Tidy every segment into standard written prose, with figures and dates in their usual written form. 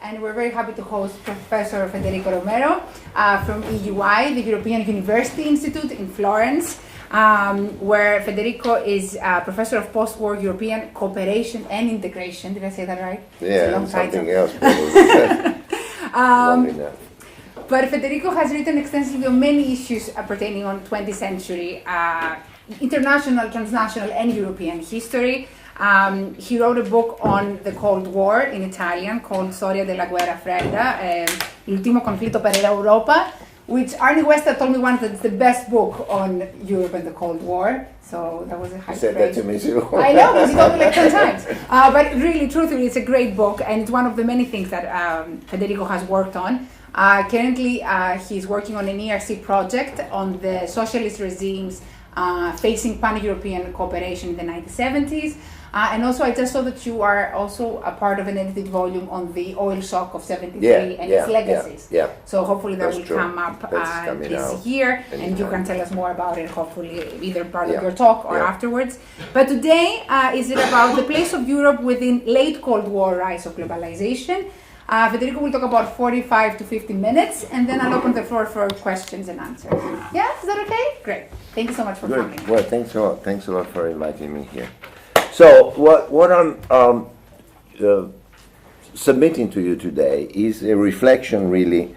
and we're very happy to host Professor Federico Romero from EUI, the European University Institute in Florence, where Federico is Professor of Post-War European Cooperation and Integration. Did I say that right? Yeah, and something else. But Federico has written extensively on many issues pertaining on 20th century international, transnational, and European history. He wrote a book on the Cold War in Italian called Storia della Guerra Fredda, L'ultimo conflitto per l'Europa, which Arnie Wester told me once that it's the best book on Europe and the Cold War. So that was a high praise. You said that to me too. I know, because he told me like 10 times. But really, truthfully, it's a great book, and it's one of the many things that Federico has worked on. Currently, he's working on an ERC project on the socialist regimes facing pan-European cooperation in the 1970s. And also, I just saw that you are also a part of an edited volume on the oil shock of 73 and its legacies. Yeah. So hopefully that will true. come up this year, and anytime. you can tell us more about it, hopefully either part of your talk or afterwards. But today, is it about the place of Europe within late Cold War rise of globalization? Federico will talk about 45 to 50 minutes, and then I'll open the floor for questions and answers. Yeah, is that okay? Great. Thank you so much for coming. Well, thanks a lot. Thanks a lot for inviting me here. So what I'm submitting to you today is a reflection really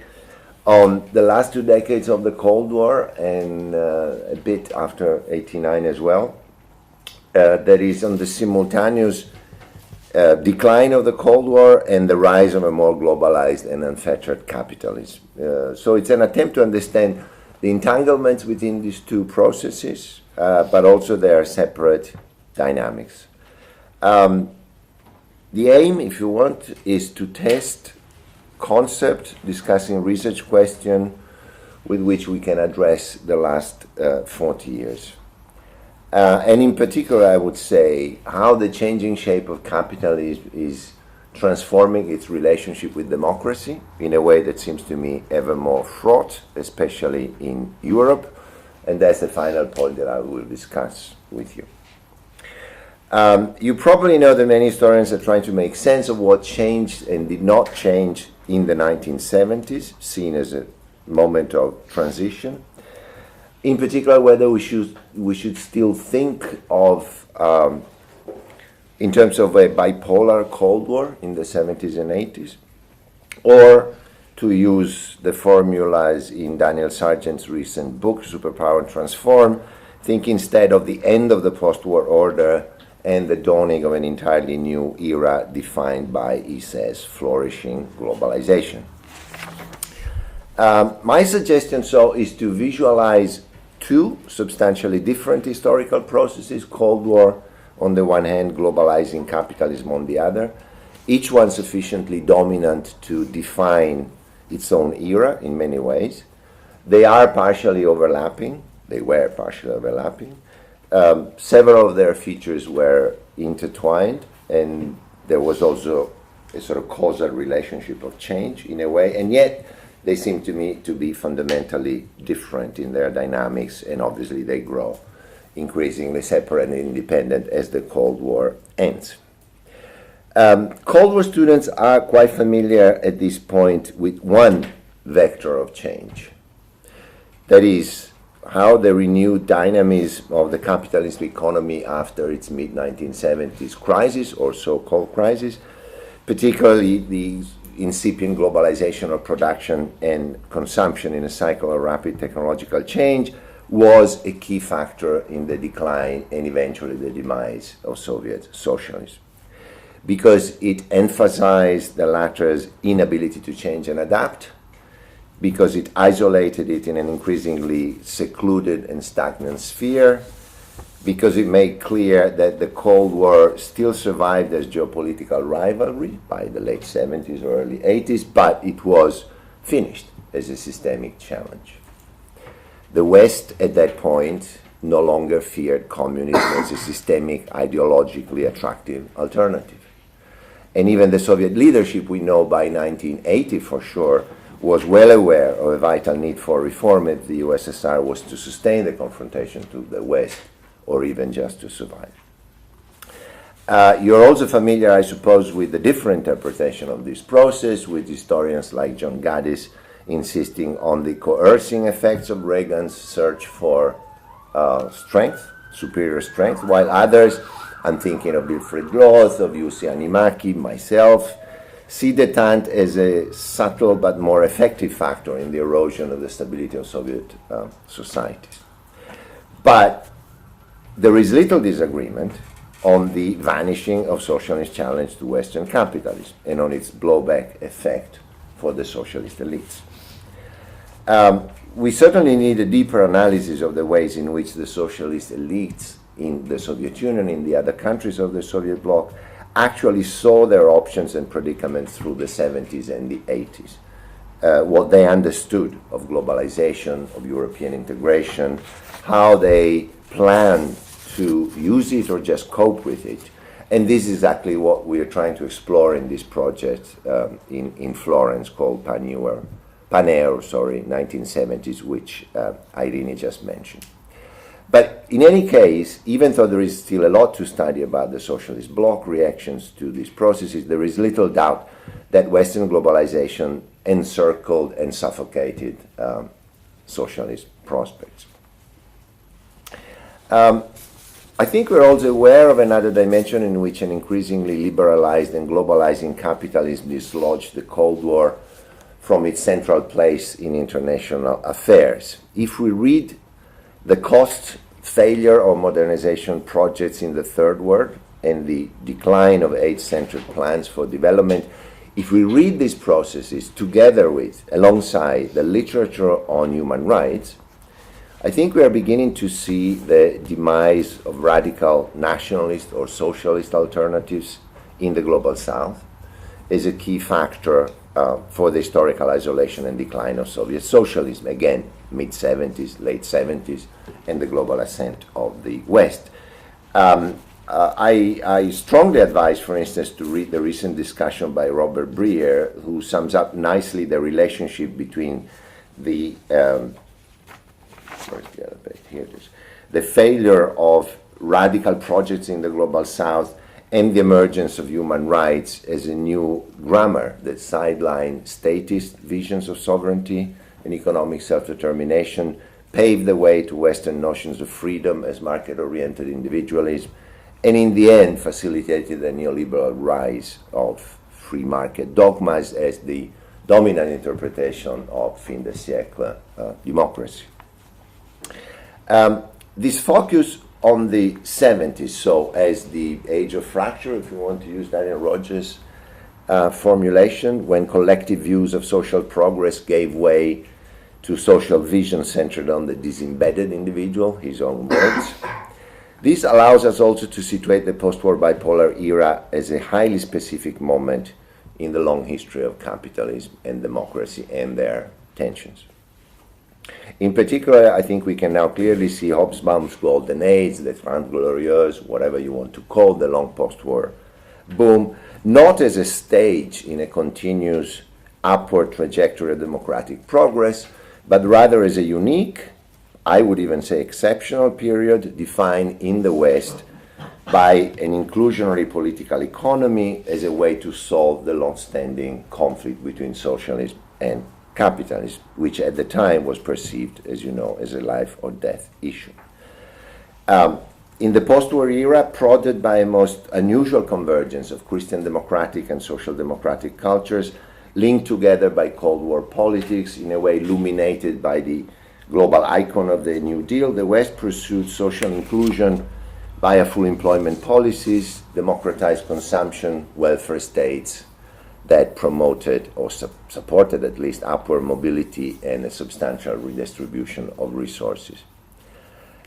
on the last 2 decades of the Cold War and a bit after '89 as well. That is on the simultaneous decline of the Cold War and the rise of a more globalized and unfettered capitalism. So it's an attempt to understand the entanglements within these two processes, but also their separate dynamics. The aim, if you want, is to test concept, discussing research question with which we can address the last 40 years. And in particular, I would say how the changing shape of capitalism is transforming its relationship with democracy in a way that seems to me ever more fraught, especially in Europe. And that's the final point that I will discuss with you. You probably know that many historians are trying to make sense of what changed and did not change in the 1970s, seen as a moment of transition. In particular, whether we should still think of, in terms of a bipolar Cold War in the 70s and 80s, or to use the formulas in Daniel Sargent's recent book, Superpower and Transform, think instead of the end of the post-war order and the dawning of an entirely new era defined by, he says, flourishing globalization. My suggestion, so, is to visualize two substantially different historical processes, Cold War on the one hand, globalizing capitalism on the other, each one sufficiently dominant to define its own era in many ways. They are partially overlapping. They were partially overlapping. Several of their features were intertwined, and there was also a sort of causal relationship of change in a way, and yet they seem to me to be fundamentally different in their dynamics, and obviously they grow increasingly separate and independent as the Cold War ends. Cold War students are quite familiar at this point with one vector of change. That is, how the renewed dynamism of the capitalist economy after its mid-1970s crisis, or so-called crisis, particularly the incipient globalization of production and consumption in a cycle of rapid technological change, was a key factor in the decline and eventually the demise of Soviet socialism, because it emphasized the latter's inability to change and adapt, because it isolated it in an increasingly secluded and stagnant sphere, because it made clear that the Cold War still survived as geopolitical rivalry by the late 70s or early 80s, but it was finished as a systemic challenge. The West at that point no longer feared communism as a systemic, ideologically attractive alternative. And even the Soviet leadership, we know by 1980 for sure, was well aware of a vital need for reform if the USSR was to sustain the confrontation to the West, or even just to survive. You're also familiar, I suppose, with the different interpretation of this process, with historians like John Gaddis insisting on the coercing effects of Reagan's search for strength, superior strength, while others, I'm thinking of Wilfred Groth, of Jussi Animaki, myself, see detente as a subtle but more effective factor in the erosion of the stability of Soviet societies. But there is little disagreement on the vanishing of socialist challenge to Western capitalism and on its blowback effect for the socialist elites. We certainly need a deeper analysis of the ways in which the socialist elites in the Soviet Union, in the other countries of the Soviet bloc, actually saw their options and predicaments through the 70s and the 80s. What they understood of globalization, of European integration, how they planned to use it or just cope with it. And this is exactly what we are trying to explore in this project in Florence called Pan-Euro, 1970s, which Irene just mentioned. But in any case, even though there is still a lot to study about the socialist bloc reactions to these processes, there is little doubt that Western globalization encircled and suffocated socialist prospects. I think we're also aware of another dimension in which an increasingly liberalized and globalizing capitalism dislodged the Cold War from its central place in international affairs. If we read the cost failure of modernization projects in the Third World and the decline of age-centered plans for development, if we read these processes together with, alongside the literature on human rights, I think we are beginning to see the demise of radical nationalist or socialist alternatives in the Global South as a key factor for the historical isolation and decline of Soviet socialism, again, mid-70s, late 70s, and the global ascent of the West. I strongly advise, for instance, to read the recent discussion by Robert Breer, who sums up nicely the relationship between the where's the other page? Here it is. The failure of radical projects in the Global South and the emergence of human rights as a new grammar that sidelined statist visions of sovereignty and economic self-determination, paved the way to Western notions of freedom as market-oriented individualism, and in the end facilitated the neoliberal rise of free market dogmas as the dominant interpretation of fin de siècle democracy. This focus on the 70s, so as the age of fracture, if you want to use Daniel Rogers' formulation, when collective views of social progress gave way to social vision centered on the disembedded individual, his own words. This allows us also to situate the post-war bipolar era as a highly specific moment in the long history of capitalism and democracy and their tensions. In particular, I think we can now clearly see Hobsbawm's golden age, the Trente Glorieuses, whatever you want to call the long post-war boom, not as a stage in a continuous upward trajectory of democratic progress, but rather as a unique, I would even say exceptional period defined in the West by an inclusionary political economy as a way to solve the long-standing conflict between socialism and capitalism, which at the time was perceived, as you know, as a life or death issue. In the post-war era, prodded by a most unusual convergence of Christian democratic and social democratic cultures, linked together by Cold War politics, in a way illuminated by the global icon of the New Deal, the West pursued social inclusion via full employment policies, democratized consumption, welfare states that promoted or supported at least upward mobility and a substantial redistribution of resources.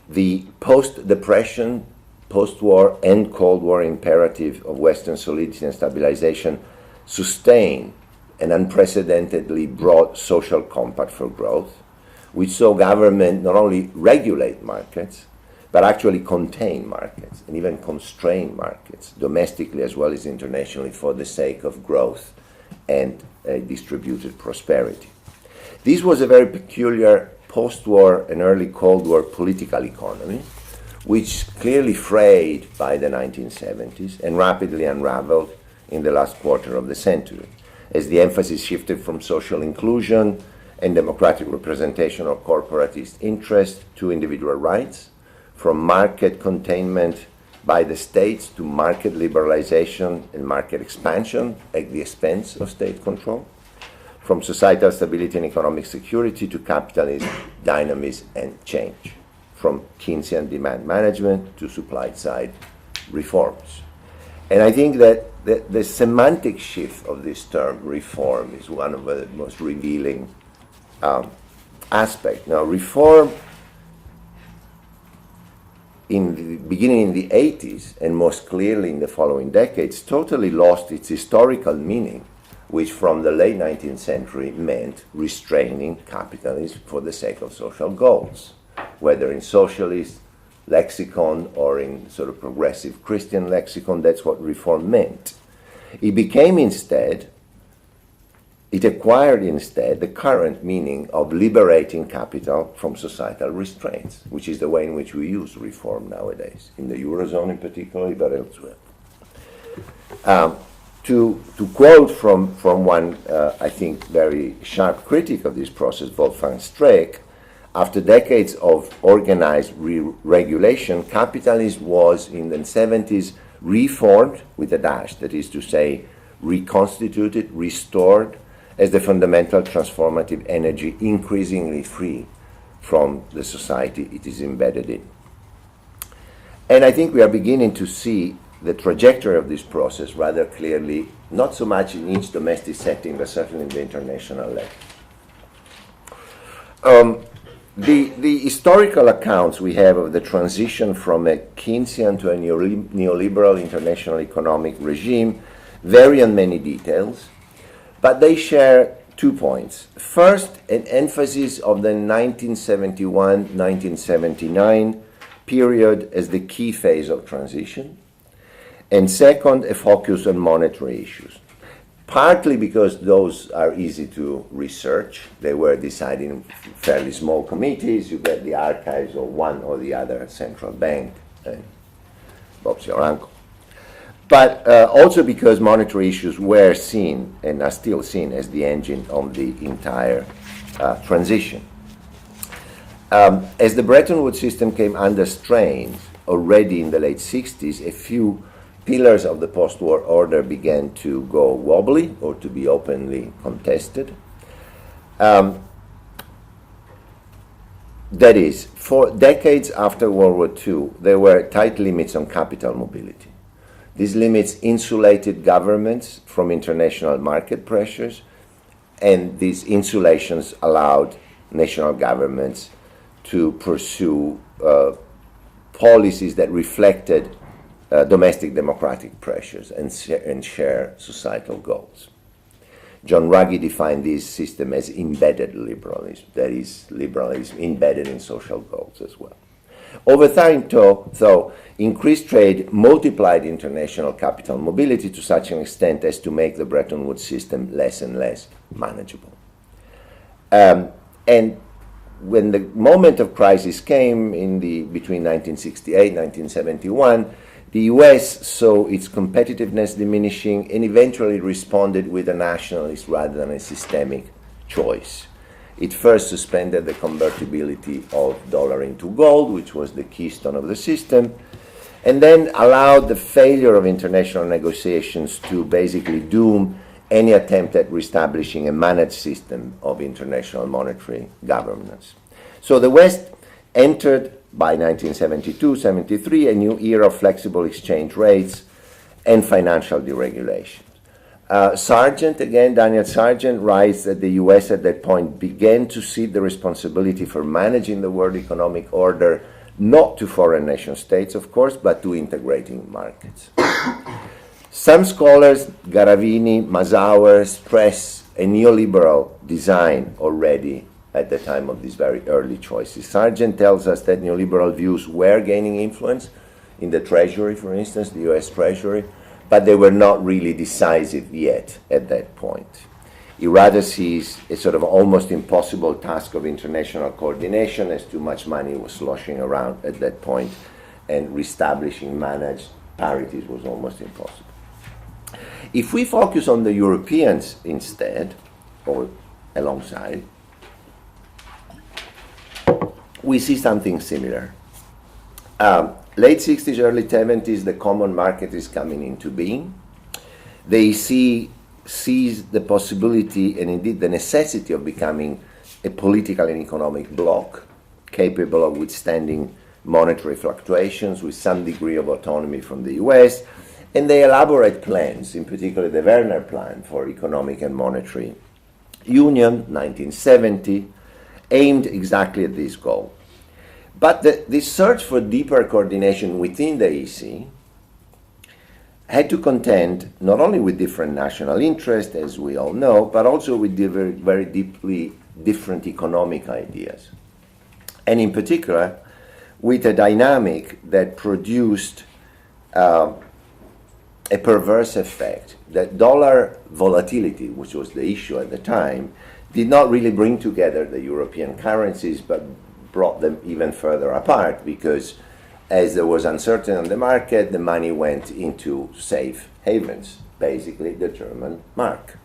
The post-depression, post-war and Cold War imperative of Western solidity and stabilization sustained an unprecedentedly broad social compact for growth, which saw government not only regulate markets, but actually contain markets and even constrain markets, domestically as well as internationally, for the sake of growth and distributed prosperity. This was a very peculiar post-war and early Cold War political economy, which clearly frayed by the 1970s and rapidly unraveled in the last quarter of the century, as the emphasis shifted from social inclusion and democratic representation of corporatist interest to individual rights, from market containment by the states to market liberalization and market expansion at the expense of state control, from societal stability and economic security to capitalism, dynamism, and change, from Keynesian demand management to supply-side reforms. And I think that the semantic shift of this term, reform, is one of the most revealing aspects. Now, reform beginning in the 80s and most clearly in the following decades, totally lost its historical meaning, which from the late 19th century meant restraining capitalism for the sake of social goals, whether in socialist lexicon or in sort of progressive Christian lexicon. That's what reform meant. It acquired instead the current meaning of liberating capital from societal restraints, which is the way in which we use reform nowadays, in the Eurozone in particular, but elsewhere. To quote from one, I think, very sharp critic of this process, Wolfgang Streeck, after decades of organized regulation, capitalism was, in the 70s, reformed with a dash, that is to say, reconstituted, restored, as the fundamental transformative energy increasingly free from the society it is embedded in. And I think we are beginning to see the trajectory of this process rather clearly, not so much in each domestic setting, but certainly in the international level. The historical accounts we have of the transition from a Keynesian to a neoliberal international economic regime vary on many details, but they share 2 points. First, an emphasis of the 1971-1979 period as the key phase of transition, and second, a focus on monetary issues, partly because those are easy to research. They were decided in fairly small committees. You get the archives of one or the other central bank, Bob's your uncle. But also because monetary issues were seen and are still seen as the engine of the entire transition. As the Bretton Woods system came under strain already in the late 60s, a few pillars of the post-war order began to go wobbly or to be openly contested. That is, for decades after World War II, there were tight limits on capital mobility. These limits insulated governments from international market pressures, and these insulations allowed national governments to pursue policies that reflected domestic democratic pressures and share societal goals. John Ruggie defined this system as embedded liberalism, that is, liberalism embedded in social goals as well. Over time, though, increased trade multiplied international capital mobility to such an extent as to make the Bretton Woods system less and less manageable. And when the moment of crisis came between 1968 and 1971, the US saw its competitiveness diminishing and eventually responded with a nationalist rather than a systemic choice. It first suspended the convertibility of dollar into gold, which was the keystone of the system, and then allowed the failure of international negotiations to basically doom any attempt at reestablishing a managed system of international monetary governance. So the West entered, by 1972-73, a new era of flexible exchange rates and financial deregulation. Daniel Sargent writes that the US at that point began to cede the responsibility for managing the world economic order not to foreign nation states, of course, but to integrating markets. Some scholars, Garavini, Mazauer, stress a neoliberal design already at the time of these very early choices. Sargent tells us that neoliberal views were gaining influence in the Treasury, for instance, the US Treasury, but they were not really decisive yet at that point. He rather sees a sort of almost impossible task of international coordination, as too much money was sloshing around at that point, and reestablishing managed parities was almost impossible. If we focus on the Europeans instead, or alongside, we see something similar. Late 60s, early 70s, the common market is coming into being. The EC sees the possibility and indeed the necessity of becoming a political and economic bloc capable of withstanding monetary fluctuations with some degree of autonomy from the US, and they elaborate plans, in particular the Werner Plan for economic and monetary union, 1970, aimed exactly at this goal. But this search for deeper coordination within the EC had to contend not only with different national interests, as we all know, but also with very, very deeply different economic ideas. And in particular, with a dynamic that produced a perverse effect, that dollar volatility, which was the issue at the time, did not really bring together the European currencies, but brought them even further apart, because as there was uncertainty on the market, the money went into safe havens, basically the German mark.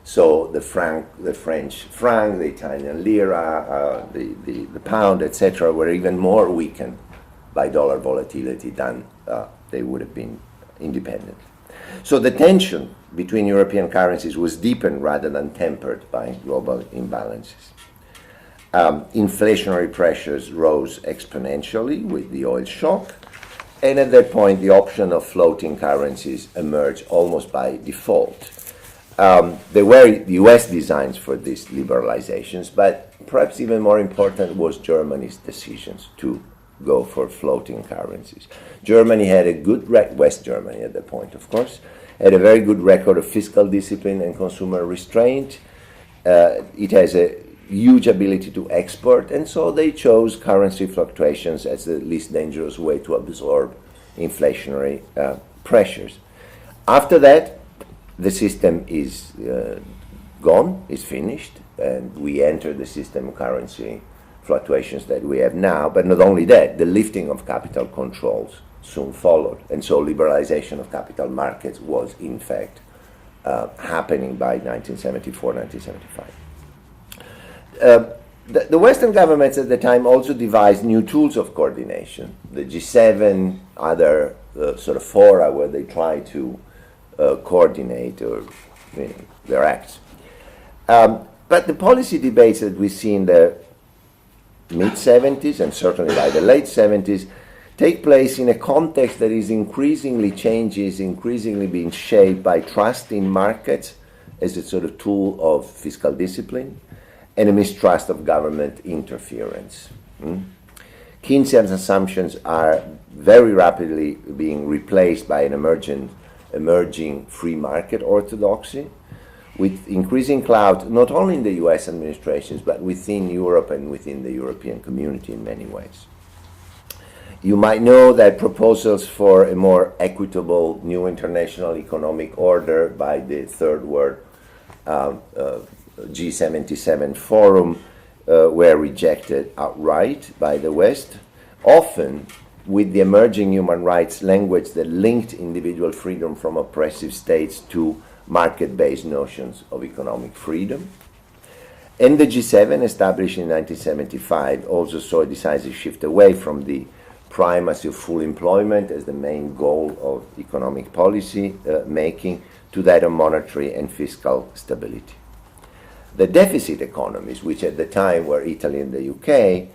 So the franc, the French franc, the Italian lira, the pound, etc., were even more weakened by dollar volatility than they would have been independent. So the tension between European currencies was deepened rather than tempered by global imbalances. Inflationary pressures rose exponentially with the oil shock, and at that point the option of floating currencies emerged almost by default. There were US designs for these liberalizations, but perhaps even more important was Germany's decisions to go for floating currencies. Germany had a good West Germany at that point, of course, had a very good record of fiscal discipline and consumer restraint. It has a huge ability to export, and so they chose currency fluctuations as the least dangerous way to absorb inflationary pressures. After that, the system is gone, is finished, and we enter the system of currency fluctuations that we have now. But not only that, the lifting of capital controls soon followed, and so liberalization of capital markets was in fact happening by 1974, 1975. The Western governments at the time also devised new tools of coordination. The G7, other sort of fora where they try to coordinate their acts. But the policy debates that we see in the mid-70s and certainly by the late 70s take place in a context that is increasingly being shaped by trust in markets as a sort of tool of fiscal discipline, and a mistrust of government interference. Keynesian assumptions are very rapidly being replaced by an emerging free market orthodoxy, with increasing clout not only in the US administrations, but within Europe and within the European community in many ways. You might know that proposals for a more equitable new international economic order by the Third World G77 forum were rejected outright by the West, often with the emerging human rights language that linked individual freedom from oppressive states to market-based notions of economic freedom. And the G7, established in 1975, also saw a decisive shift away from the primacy of full employment as the main goal of economic policy making to that of monetary and fiscal stability. The deficit economies, which at the time were Italy and the UK,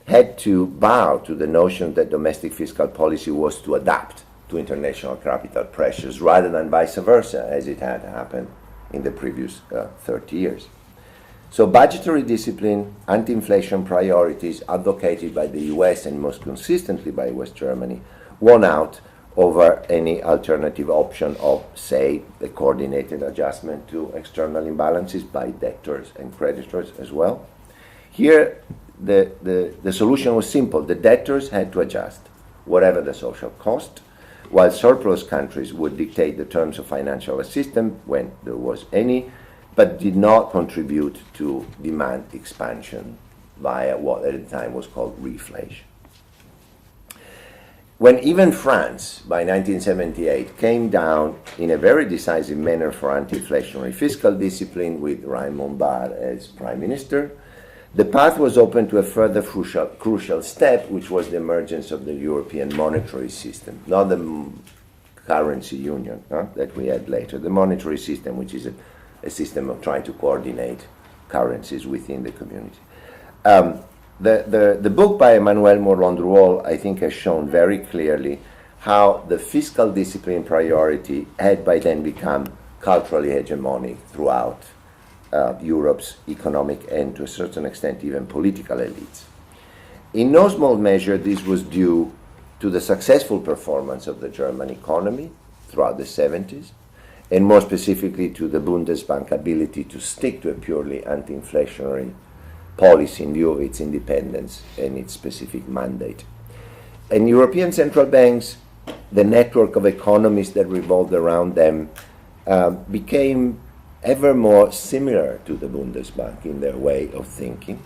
had to bow to the notion that domestic fiscal policy was to adapt to international capital pressures rather than vice versa, as it had happened in the previous 30 years. So budgetary discipline, anti-inflation priorities advocated by the US and most consistently by West Germany won out over any alternative option of, say, the coordinated adjustment to external imbalances by debtors and creditors as well. Here, the solution was simple. The debtors had to adjust, whatever the social cost, while surplus countries would dictate the terms of financial assistance when there was any, but did not contribute to demand expansion via what at the time was called reflation. when even France, by 1978, came down in a very decisive manner for anti-inflationary fiscal discipline with Raymond Barre as prime minister, the path was open to a further crucial step, which was the emergence of the European monetary system, not the currency union that we had later, the monetary system, which is a system of trying to coordinate currencies within the community. The book by Emmanuel Morland-Rouault, I think, has shown very clearly how the fiscal discipline priority had by then become culturally hegemonic throughout Europe's economic and, to a certain extent, even political elites. In no small measure, this was due to the successful performance of the German economy throughout the 70s, and more specifically to the Bundesbank ability to stick to a purely anti-inflationary policy in view of its independence and its specific mandate. And European central banks, the network of economies that revolved around them, became ever more similar to the Bundesbank in their way of thinking.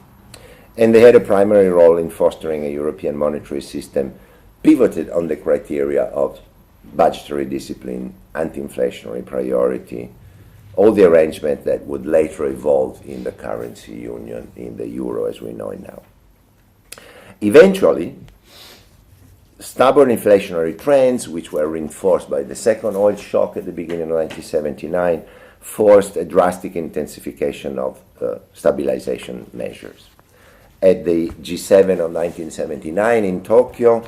And they had a primary role in fostering a European monetary system pivoted on the criteria of budgetary discipline, anti-inflationary priority, all the arrangement that would later evolve in the currency union, in the euro as we know it now. Eventually, stubborn inflationary trends, which were reinforced by the second oil shock at the beginning of 1979, forced a drastic intensification of stabilization measures. At the G7 of 1979 in Tokyo,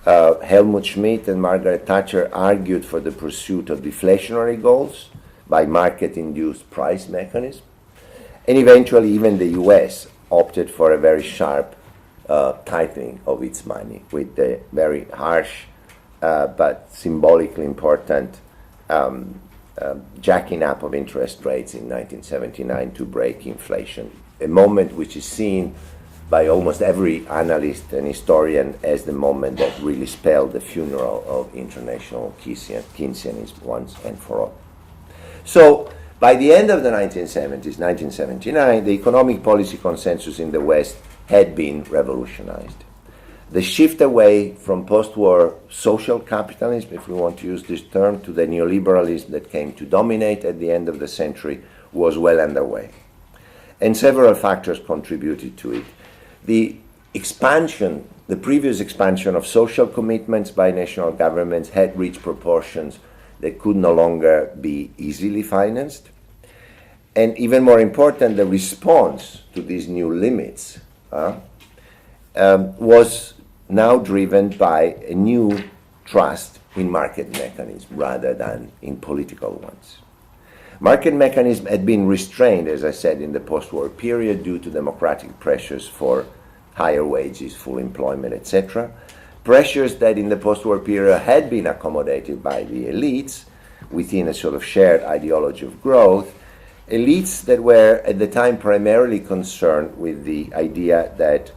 Helmut Schmidt and Margaret Thatcher argued for the pursuit of deflationary goals by market-induced price mechanism. And eventually, even the US opted for a very sharp tightening of its money with the very harsh but symbolically important jacking up of interest rates in 1979 to break inflation, a moment which is seen by almost every analyst and historian as the moment that really spelled the funeral of international Keynesianism once and for all. So, by the end of the 1970s, 1979, the economic policy consensus in the West had been revolutionized. The shift away from post-war social capitalism, if we want to use this term, to the neoliberalism that came to dominate at the end of the century was well underway. And several factors contributed to it. The previous expansion of social commitments by national governments had reached proportions that could no longer be easily financed. And even more important, the response to these new limits was now driven by a new trust in market mechanisms rather than in political ones. Market mechanism had been restrained, as I said, in the post-war period due to democratic pressures for higher wages, full employment, etc. Pressures that in the post-war period had been accommodated by the elites within a sort of shared ideology of growth, elites that were at the time primarily concerned with the idea that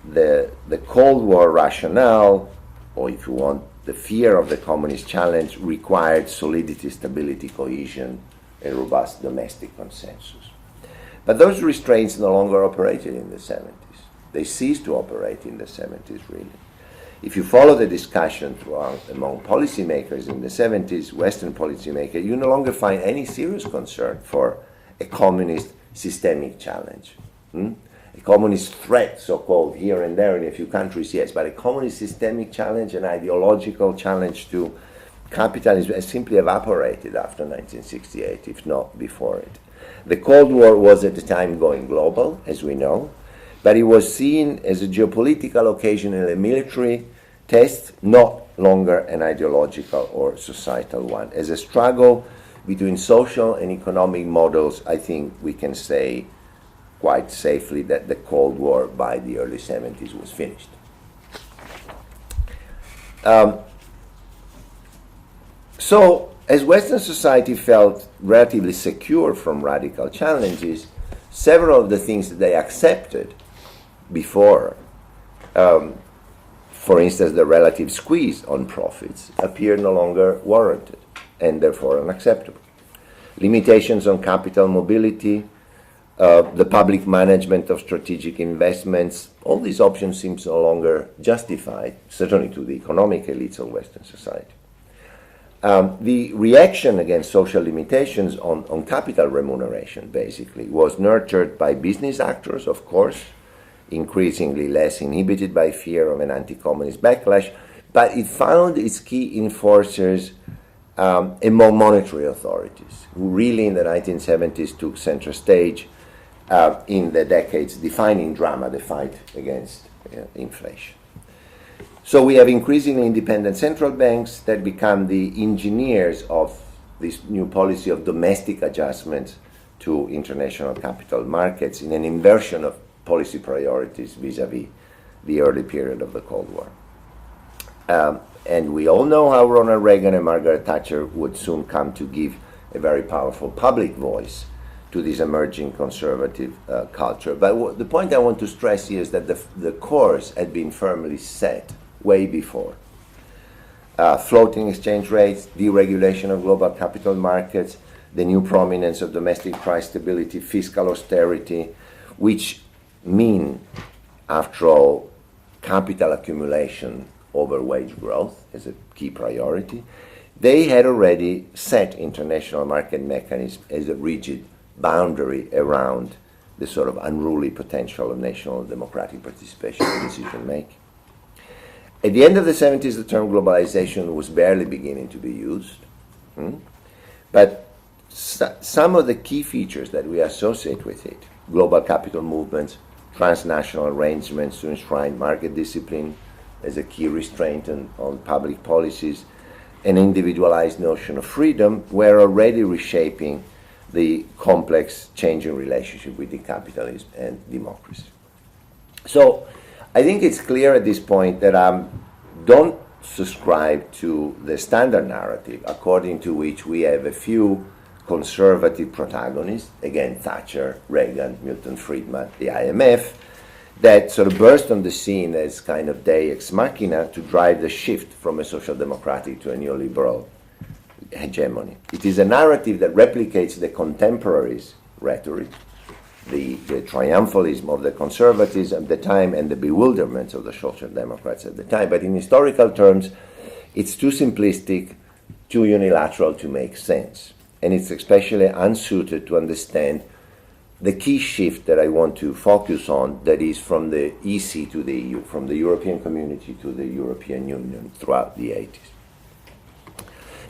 the Cold War rationale, or if you want, the fear of the communist challenge, required solidity, stability, cohesion, a robust domestic consensus. But those restraints no longer operated in the 70s. They ceased to operate in the 70s, really. If you follow the discussion throughout among policymakers in the 70s, Western policymakers, you no longer find any serious concern for a communist systemic challenge. A communist threat, so-called, here and there in a few countries, yes, but a communist systemic challenge, an ideological challenge to capitalism has simply evaporated after 1968, if not before it. The Cold War was at the time going global, as we know, but it was seen as a geopolitical occasion and a military test, not longer an ideological or societal one. As a struggle between social and economic models, I think we can say quite safely that the Cold War by the early 70s was finished. So, as Western society felt relatively secure from radical challenges, several of the things that they accepted before, for instance, the relative squeeze on profits, appear no longer warranted and therefore unacceptable. Limitations on capital mobility, the public management of strategic investments. All these options seem no longer justified, certainly to the economic elites of Western society. The reaction against social limitations on capital remuneration, basically, was nurtured by business actors, of course, increasingly less inhibited by fear of an anti-communist backlash, but it found its key enforcers among monetary authorities, who really in the 1970s took center stage in the decade's defining drama, the fight against inflation. So we have increasingly independent central banks that become the engineers of this new policy of domestic adjustments to international capital markets in an inversion of policy priorities vis-a-vis the early period of the Cold War. And we all know how Ronald Reagan and Margaret Thatcher would soon come to give a very powerful public voice to this emerging conservative culture. But the point I want to stress here is that the course had been firmly set way before. Floating exchange rates, deregulation of global capital markets, the new prominence of domestic price stability, fiscal austerity, which mean, after all, capital accumulation over wage growth as a key priority. They had already set international market mechanisms as a rigid boundary around the sort of unruly potential of national democratic participation in decision making. At the end of the 70s, the term globalization was barely beginning to be used. But some of the key features that we associate with it, global capital movements, transnational arrangements to enshrine market discipline as a key restraint on public policies, an individualized notion of freedom, were already reshaping the complex changing relationship between capitalism and democracy. So I think it's clear at this point that I don't subscribe to the standard narrative according to which we have a few conservative protagonists, again, Thatcher, Reagan, Milton Friedman, the IMF, that sort of burst on the scene as kind of deus ex machina to drive the shift from a social democratic to a neoliberal hegemony. It is a narrative that replicates the contemporaries' rhetoric, the triumphalism of the conservatives at the time and the bewilderment of the social democrats at the time. But in historical terms, it's too simplistic, too unilateral to make sense. And it's especially unsuited to understand the key shift that I want to focus on, that is from the EC to the EU, from the European Community to the European Union throughout the 80s.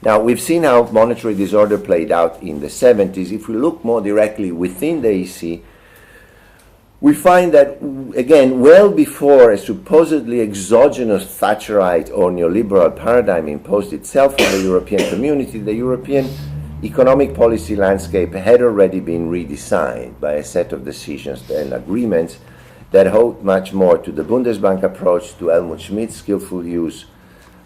Now, we've seen how monetary disorder played out in the 70s. If we look more directly within the EC, we find that, again, well before a supposedly exogenous Thatcherite or neoliberal paradigm imposed itself on the European Community, the European economic policy landscape had already been redesigned by a set of decisions and agreements that owed much more to the Bundesbank approach, to Helmut Schmidt's skillful use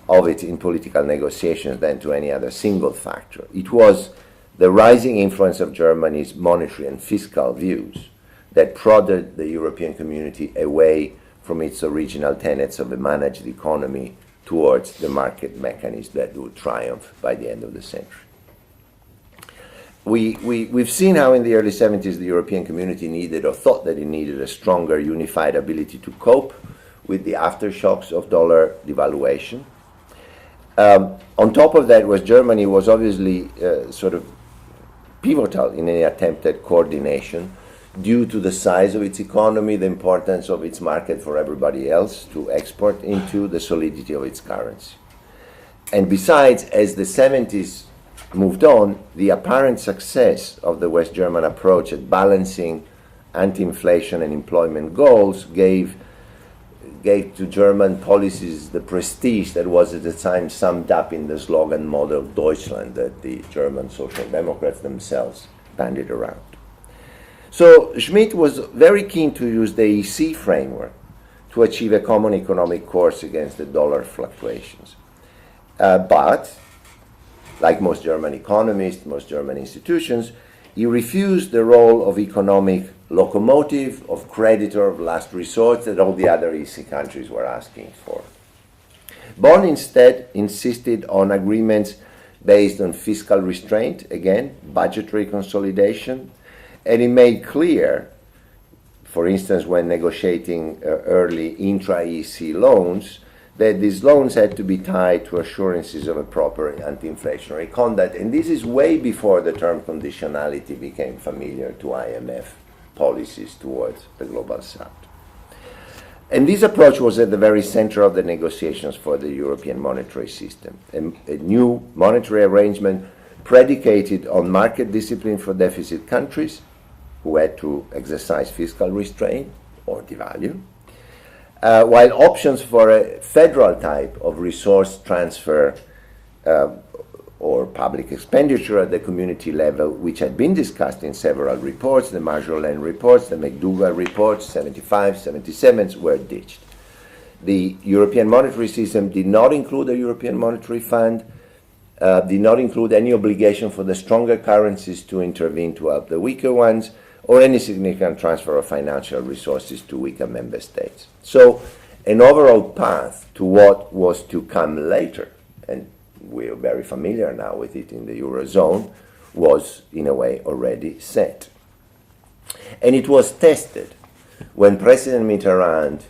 of it in political negotiations than to any other single factor. It was the rising influence of Germany's monetary and fiscal views that prodded the European Community away from its original tenets of a managed economy towards the market mechanism that would triumph by the end of the century. We've seen how in the early 70s the European Community needed, or thought that it needed, a stronger unified ability to cope with the aftershocks of dollar devaluation. On top of that, Germany was obviously sort of pivotal in any attempt at coordination due to the size of its economy, the importance of its market for everybody else to export into, the solidity of its currency. And besides, as the 70s moved on, the apparent success of the West German approach at balancing anti-inflation and employment goals gave to German policies the prestige that was at the time summed up in the slogan Model Deutschland that the German Social Democrats themselves bandied around. So Schmidt was very keen to use the EC framework to achieve a common economic course against the dollar fluctuations. But like most German economists, most German institutions, he refused the role of economic locomotive, of creditor of last resort that all the other EC countries were asking for. Bonn instead insisted on agreements based on fiscal restraint, again, budgetary consolidation, And it made clear, for instance, when negotiating early intra-EC loans, that these loans had to be tied to assurances of a proper anti-inflationary conduct. And this is way before the term conditionality became familiar to IMF policies towards the global south. And this approach was at the very center of the negotiations for the European monetary system. A new monetary arrangement predicated on market discipline for deficit countries who had to exercise fiscal restraint or devalue, while options for a federal type of resource transfer or public expenditure at the community level, which had been discussed in several reports, the Marjolaine reports, the McDougall reports, 75, 77, were ditched. The European monetary system did not include a European monetary fund, did not include any obligation for the stronger currencies to intervene to help the weaker ones, or any significant transfer of financial resources to weaker member states. So an overall path to what was to come later, and we're very familiar now with it in the Eurozone, was in a way already set. And it was tested when President Mitterrand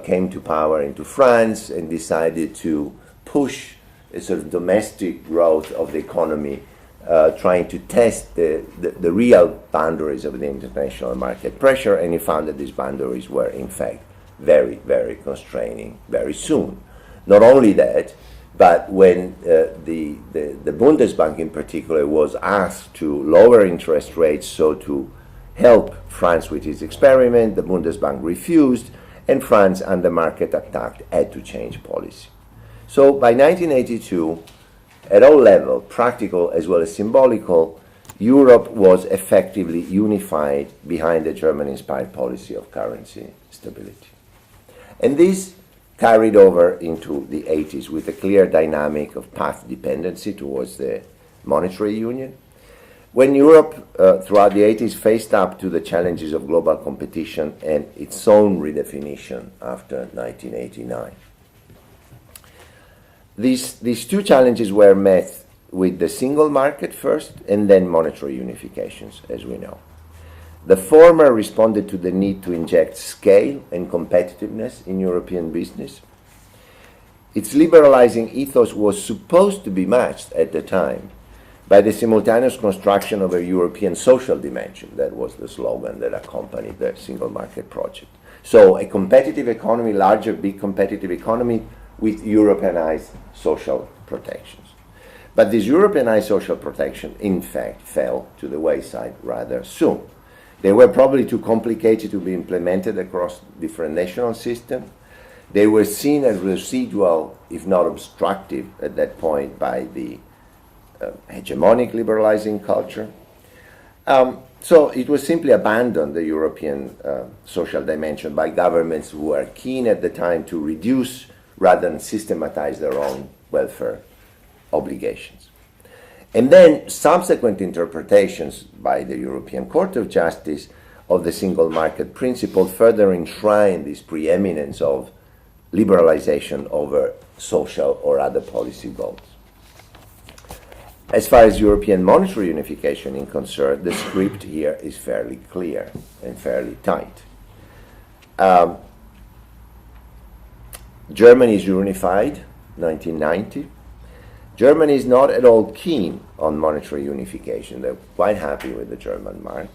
came to power into France and decided to push a sort of domestic growth of the economy, trying to test the real boundaries of the international market pressure, and he found that these boundaries were in fact very, very constraining very soon. Not only that, but when the Bundesbank in particular was asked to lower interest rates so to help France with its experiment, the Bundesbank refused, and France, under market attack, had to change policy. So by 1982, at all levels, practical as well as symbolical, Europe was effectively unified behind the German-inspired policy of currency stability. And this carried over into the 80s with a clear dynamic of path dependency towards the monetary union. When Europe, throughout the 80s, faced up to the challenges of global competition and its own redefinition after 1989. These two challenges were met with the single market first and then monetary unifications, as we know. The former responded to the need to inject scale and competitiveness in European business. Its liberalizing ethos was supposed to be matched at the time by the simultaneous construction of a European social dimension. That was the slogan that accompanied the single market project. So a competitive economy, larger, big competitive economy with Europeanized social protections. But this Europeanized social protection, in fact, fell to the wayside rather soon. They were probably too complicated to be implemented across different national systems. They were seen as residual, if not obstructive, at that point by the hegemonic liberalizing culture. So it was simply abandoned, the European social dimension, by governments who were keen at the time to reduce rather than systematize their own welfare obligations. And then subsequent interpretations by the European Court of Justice of the single market principle further enshrine this preeminence of liberalization over social or other policy goals. As far as European monetary unification is concerned, the script here is fairly clear and fairly tight. Germany is unified, 1990. Germany is not at all keen on monetary unification. They're quite happy with the German mark.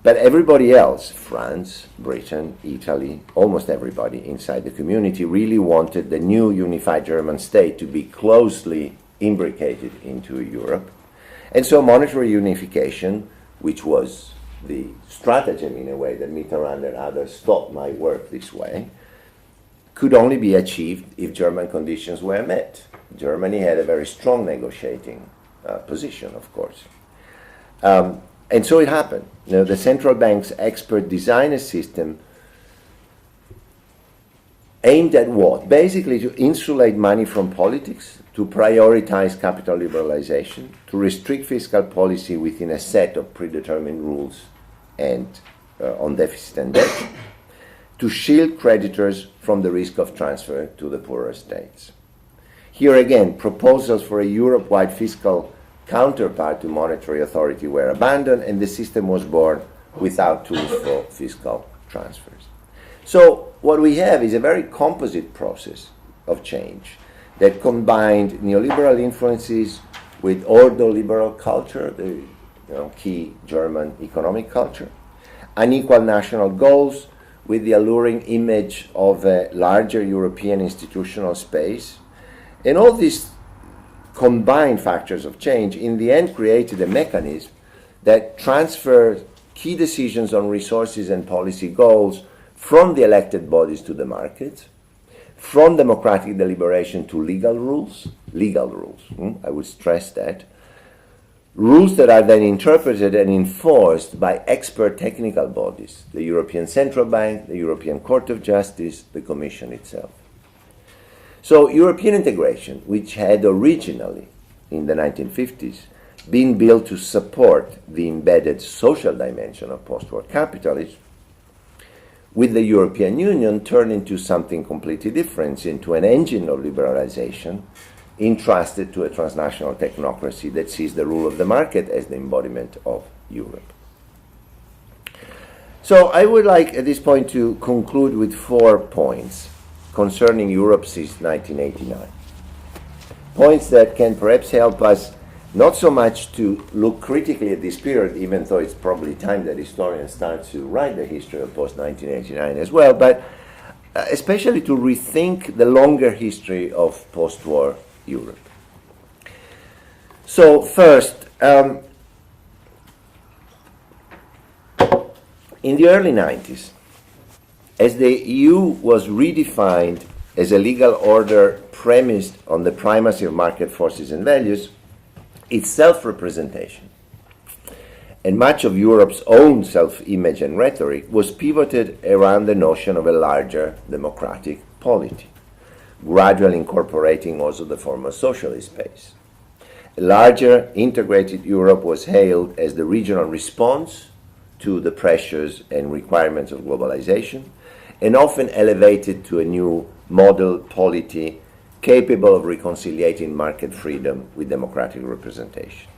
But everybody else, France, Britain, Italy, almost everybody inside the community really wanted the new unified German state to be closely imbricated into Europe. And so monetary unification, which was the stratagem in a way that Mitterrand and others thought might work this way, could only be achieved if German conditions were met. Germany had a very strong negotiating position, of course. And so it happened. The central bank's expert designed a system aimed at what? Basically to insulate money from politics, to prioritize capital liberalization, to restrict fiscal policy within a set of predetermined rules and on deficit and debt, to shield creditors from the risk of transfer to the poorer states. Here again, proposals for a Europe-wide fiscal counterpart to monetary authority were abandoned, and the system was born without tools for fiscal transfers. So what we have is a very composite process of change that combined neoliberal influences with ordo-liberal culture, the key German economic culture, unequal national goals with the alluring image of a larger European institutional space. And all these combined factors of change in the end created a mechanism that transferred key decisions on resources and policy goals from the elected bodies to the market, from democratic deliberation to legal rules, I would stress that, rules that are then interpreted and enforced by expert technical bodies, the European Central Bank, the European Court of Justice, the Commission itself. So European integration, which had originally, in the 1950s, been built to support the embedded social dimension of post-war capitalism, with the European Union turned into something completely different, into an engine of liberalization entrusted to a transnational technocracy that sees the rule of the market as the embodiment of Europe. So I would like at this point to conclude with 4 points concerning Europe since 1989. Points that can perhaps help us not so much to look critically at this period, even though it's probably time that historians start to write the history of post-1989 as well, but especially to rethink the longer history of post-war Europe. So first, in the early 90s, as the EU was redefined as a legal order premised on the primacy of market forces and values, its self-representation and much of Europe's own self-image and rhetoric was pivoted around the notion of a larger democratic polity, gradually incorporating also the former socialist space. A larger integrated Europe was hailed as the regional response to the pressures and requirements of globalization, and often elevated to a new model polity capable of reconciliating market freedom with democratic representation.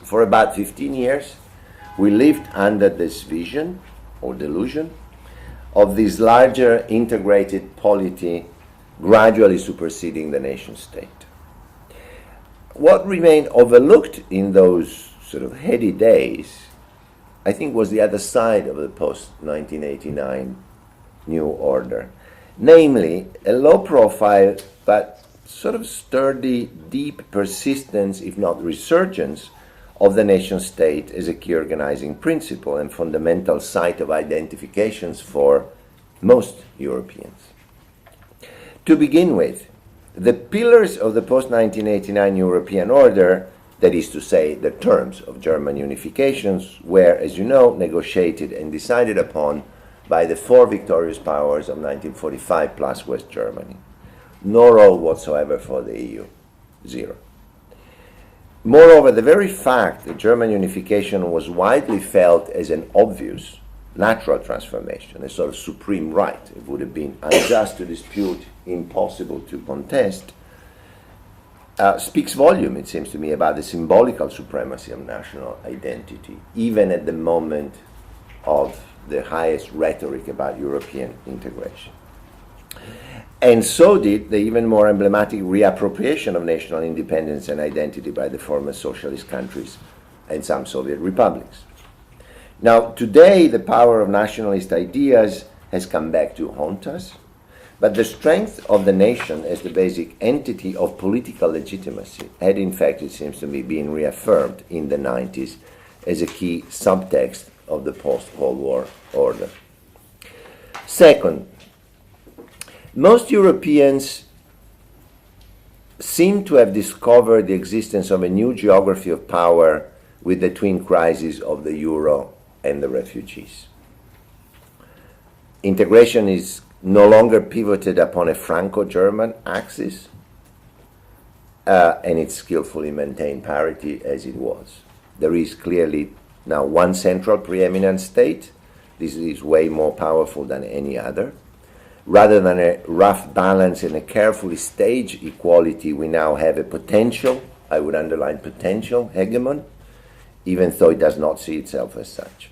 For about 15 years, we lived under this vision or delusion of this larger integrated polity gradually superseding the nation state. What remained overlooked in those sort of heady days, I think, was the other side of the post-1989 new order, namely a low-profile but sort of sturdy, deep persistence, if not resurgence, of the nation-state as a key organizing principle and fundamental site of identifications for most Europeans. To begin with, the pillars of the post-1989 European order, that is to say, the terms of German unifications, were, as you know, negotiated and decided upon by the 4 victorious powers of 1945 plus West Germany. No role whatsoever for the EU, 0. Moreover, the very fact that German unification was widely felt as an obvious, natural transformation, a sort of supreme right, it would have been unjust to dispute, impossible to contest, speaks volume, it seems to me, about the symbolical supremacy of national identity, even at the moment of the highest rhetoric about European integration. And so did the even more emblematic reappropriation of national independence and identity by the former socialist countries and some Soviet republics. Now, today, the power of nationalist ideas has come back to haunt us, but the strength of the nation as the basic entity of political legitimacy had, in fact, it seems to me, been reaffirmed in the 90s as a key subtext of the post-Cold War order. Second, most Europeans seem to have discovered the existence of a new geography of power with the twin crises of the euro and the refugees. Integration is no longer pivoted upon a Franco-German axis, and it's skillfully maintained parity as it was. There is clearly now one central preeminent state. This is way more powerful than any other. Rather than a rough balance and a carefully staged equality, we now have a potential I would underline potential hegemon, even though it does not see itself as such.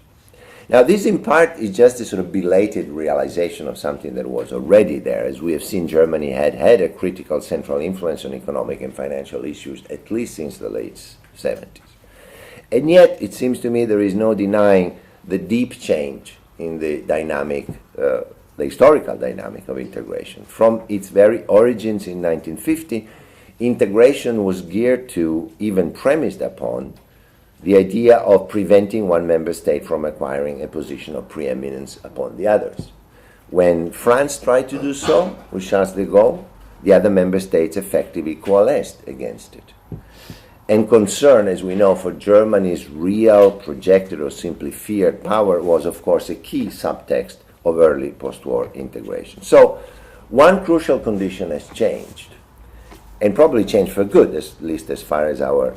Now, this in part is just a sort of belated realization of something that was already there. As we have seen, Germany had had a critical central influence on economic and financial issues at least since the late 70s. And yet, it seems to me there is no denying the deep change in the dynamic, the historical dynamic of integration. From its very origins in 1950, integration was geared to, even premised upon, the idea of preventing one member state from acquiring a position of preeminence upon the others. When France tried to do so with Charles de Gaulle, the other member states effectively coalesced against it. And concern, as we know, for Germany's real, projected, or simply feared power was, of course, a key subtext of early post-war integration. So, one crucial condition has changed, and probably changed for good, at least as far as our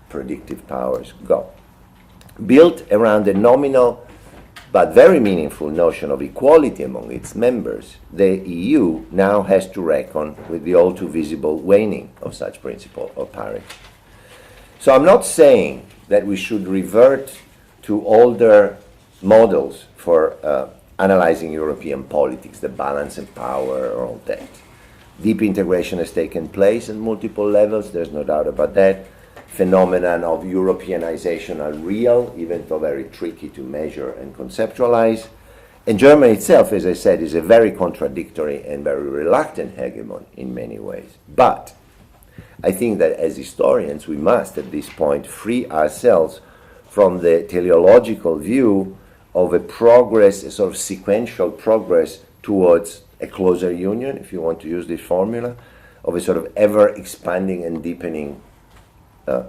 predictive powers go. Built around a nominal but very meaningful notion of equality among its members, the EU now has to reckon with the all too visible waning of such principle of parity. So I'm not saying that we should revert to older models for analyzing European politics, the balance of power, or all that. Deep integration has taken place at multiple levels, there's no doubt about that. Phenomenon of Europeanization are real, even though very tricky to measure and conceptualize. And Germany itself, as I said, is a very contradictory and very reluctant hegemon in many ways. But I think that as historians, we must, at this point, free ourselves from the teleological view of a progress, a sort of sequential progress towards a closer union, if you want to use this formula, of a sort of ever-expanding and deepening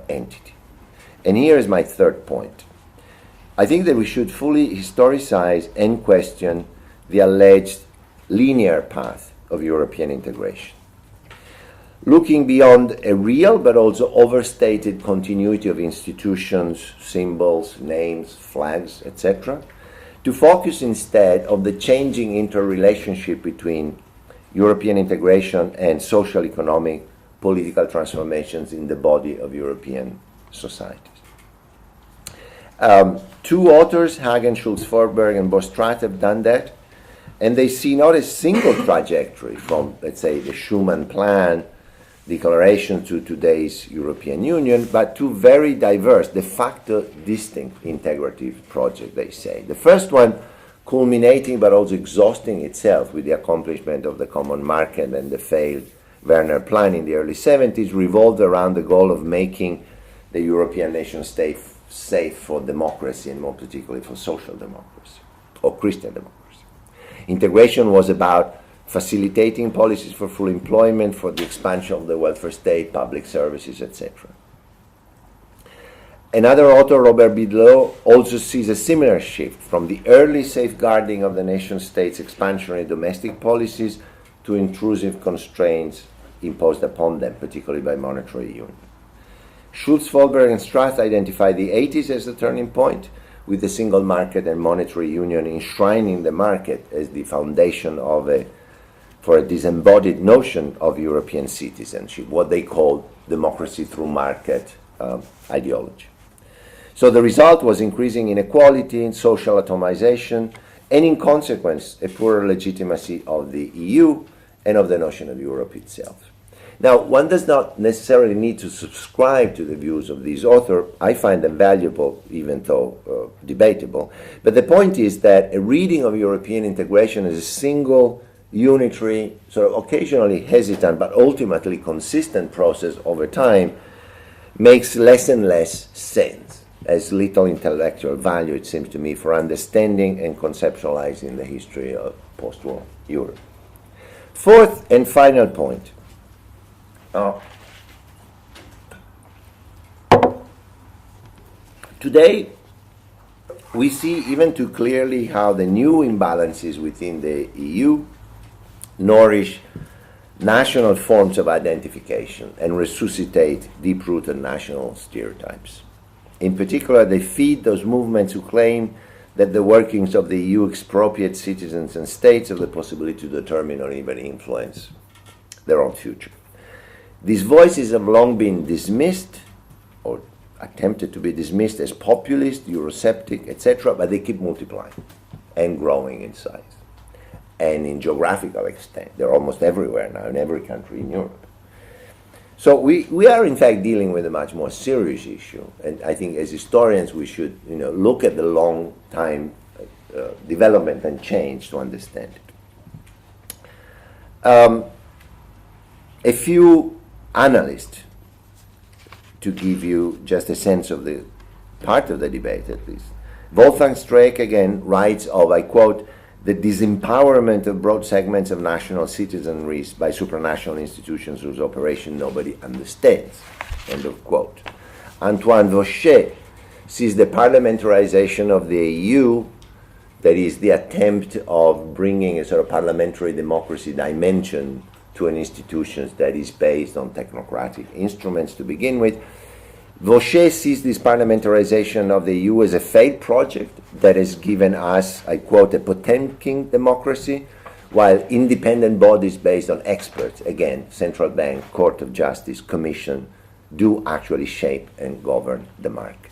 entity. And here is my third point. I think that we should fully historicize and question the alleged linear path of European integration. Looking beyond a real but also overstated continuity of institutions, symbols, names, flags, etc., to focus instead on the changing interrelationship between European integration and social, economic, political transformations in the body of European societies. Two authors, Hagen, Schulz-Forberg, and Bostrat, have done that, and they see not a single trajectory from, let's say, the Schuman Plan declaration to today's European Union, but two very diverse, de facto distinct integrative projects, they say. The first one culminating but also exhausting itself with the accomplishment of the common market and the failed Werner Plan in the early 70s, revolved around the goal of making the European nation state safe for democracy, and more particularly for social democracy, or Christian democracy. Integration was about facilitating policies for full employment, for the expansion of the welfare state, public services, etc. Another author, Robert Bidlot, also sees a similar shift from the early safeguarding of the nation-state's expansionary domestic policies to intrusive constraints imposed upon them, particularly by monetary union. Schulz, Folberg, and Strath identify the 80s as the turning point, with the single market and monetary union enshrining the market as the foundation for a disembodied notion of European citizenship, what they call democracy through market ideology. So the result was increasing inequality and social atomization, and in consequence, a poorer legitimacy of the EU and of the notion of Europe itself. Now, one does not necessarily need to subscribe to the views of these authors. I find them valuable, even though debatable. But the point is that a reading of European integration as a single, unitary, sort of occasionally hesitant, but ultimately consistent process over time makes less and less sense, as little intellectual value, it seems to me, for understanding and conceptualizing the history of post-war Europe. Fourth and final point. Today, we see even too clearly how the new imbalances within the EU nourish national forms of identification and resuscitate deep-rooted national stereotypes. In particular, they feed those movements who claim that the workings of the EU expropriate citizens and states of the possibility to determine or even influence their own future. These voices have long been dismissed or attempted to be dismissed as populist, Eurosceptic, etc., but they keep multiplying and growing in size and in geographical extent. They're almost everywhere now, in every country in Europe. So we are in fact dealing with a much more serious issue, and I think as historians we should look at the long time development and change to understand it. A few analysts, to give you just a sense of the part of the debate at least. Wolfgang Streeck again writes of, I quote, the disempowerment of broad segments of national citizenry by supranational institutions whose operation nobody understands, end of quote. Antoine Vauchet sees the parliamentarization of the EU, that is the attempt of bringing a sort of parliamentary democracy dimension to an institution that is based on technocratic instruments to begin with. Vauchet sees this parliamentarization of the EU as a failed project that has given us, I quote, a Potemkin democracy, while independent bodies based on experts, again, central bank, court of justice, commission, do actually shape and govern the market.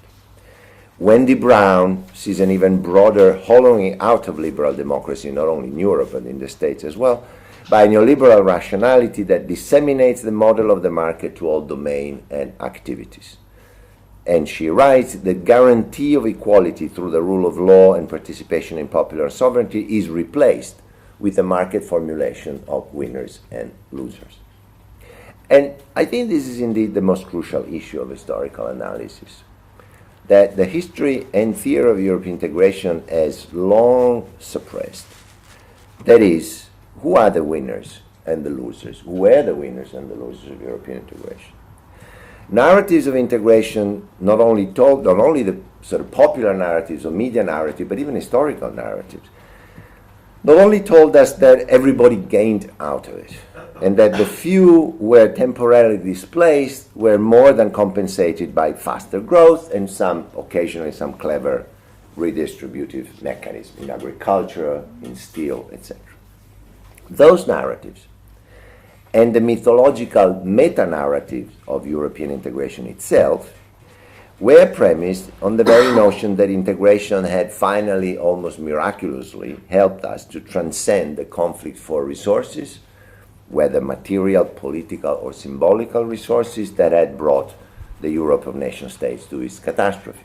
Wendy Brown sees an even broader hollowing out of liberal democracy, not only in Europe but in the States as well, by neoliberal rationality that disseminates the model of the market to all domain and activities. And she writes, the guarantee of equality through the rule of law and participation in popular sovereignty is replaced with a market formulation of winners and losers. And I think this is indeed the most crucial issue of historical analysis, that the history and theory of European integration has long suppressed. That is, who are the winners and the losers? Who were the winners and the losers of European integration? Narratives of integration, not only the sort of popular narratives or media narrative, but even historical narratives, not only told us that everybody gained out of it, and that the few were temporarily displaced were more than compensated by faster growth and occasionally some clever redistributive mechanism in agriculture, in steel, etc. Those narratives and the mythological meta-narrative of European integration itself were premised on the very notion that integration had finally, almost miraculously, helped us to transcend the conflict for resources, whether material, political, or symbolical resources that had brought the Europe of nation-states to its catastrophe.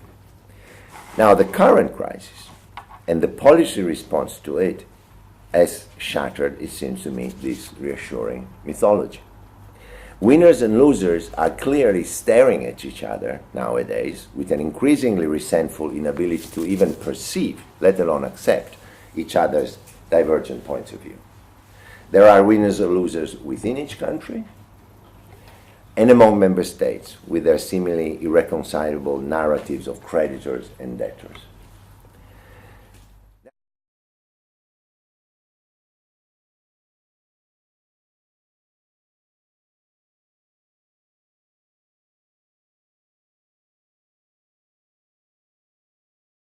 Now, the current crisis and the policy response to it has shattered, it seems to me, this reassuring mythology. Winners and losers are clearly staring at each other nowadays with an increasingly resentful inability to even perceive, let alone accept, each other's divergent points of view. There are winners or losers within each country and among member states with their seemingly irreconcilable narratives of creditors and debtors.